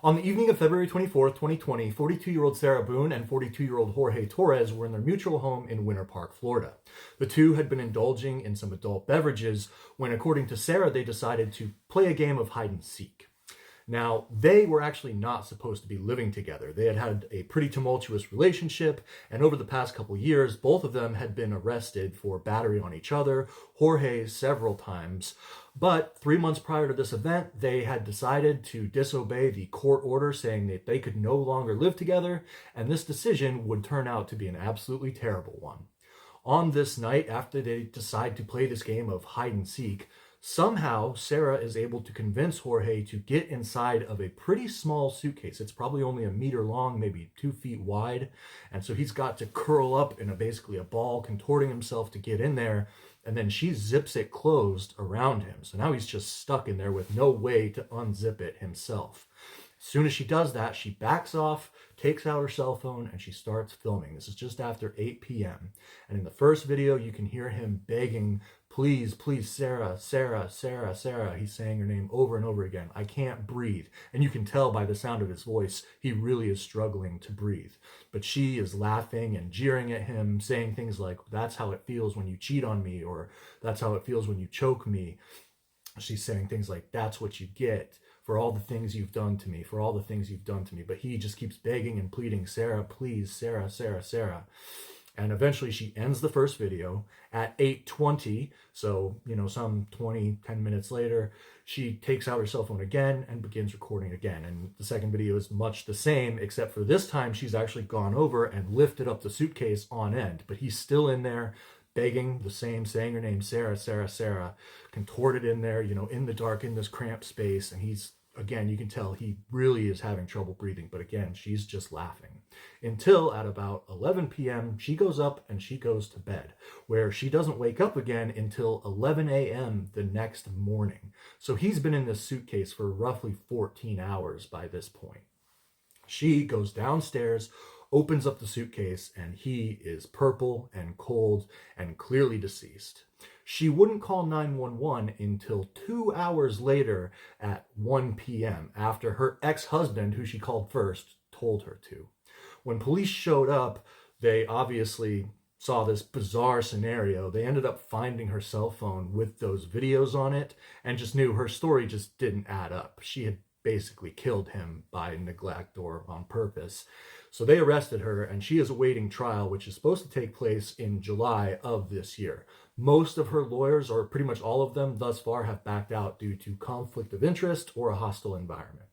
On the evening of February 24th, 2020, 42-year-old Sarah Boone and 42-year-old Jorge Torres were in their mutual home in Winter Park, Florida. The two had been indulging in some adult beverages when, according to Sarah, they decided to play a game of hide and seek. Now, they were actually not supposed to be living together. They had had a pretty tumultuous relationship, and over the past couple years, both of them had been arrested for battery on each other, Jorge several times. But 3 months prior to this event, they had decided to disobey the court order saying that they could no longer live together, and this decision would turn out to be an absolutely terrible one. On this night, after they decide to play this game of hide and seek, somehow, Sarah is able to convince Jorge to get inside of a pretty small suitcase. It's probably only a meter long, maybe 2 feet wide. And so he's got to curl up in basically a ball, contorting himself to get in there. And then she zips it closed around him. So now he's just stuck in there with no way to unzip it himself. As soon as she does that, she backs off, takes out her cell phone, and she starts filming. This is just after 8 p.m. And in the first video, you can hear him begging, "Please, please, Sarah, Sarah, Sarah, Sarah." He's saying her name over and over again. "I can't breathe." And you can tell by the sound of his voice, he really is struggling to breathe. But she is laughing and jeering at him, saying things like, "That's how it feels when you cheat on me," or "That's how it feels when you choke me." She's saying things like, "That's what you get for all the things you've done to me, for all the things you've done to me." But he just keeps begging and pleading, "Sarah, please, Sarah, Sarah, Sarah." And eventually she ends the first video at 8:20. So, some 10 minutes later, she takes out her cell phone again and begins recording again. And the second video is much the same, except for this time she's actually gone over and lifted up the suitcase on end. But he's still in there begging the same, saying her name, "Sarah, Sarah, Sarah," contorted in there, in the dark, in this cramped space. And again, you can tell he really is having trouble breathing. But again, she's just laughing. Until at about 11 p.m., she goes up and she goes to bed, where she doesn't wake up again until 11 a.m. the next morning. So he's been in this suitcase for roughly 14 hours by this point. She goes downstairs, opens up the suitcase, and he is purple and cold and clearly deceased. She wouldn't call 911 until 2 hours later at 1 p.m. after her ex-husband, who she called first, told her to. When police showed up, they obviously saw this bizarre scenario. They ended up finding her cell phone with those videos on it and just knew her story just didn't add up. She had basically killed him by neglect or on purpose. So they arrested her, and she is awaiting trial, which is supposed to take place in July of this year. Most of her lawyers, or pretty much all of them thus far, have backed out due to conflict of interest or a hostile environment.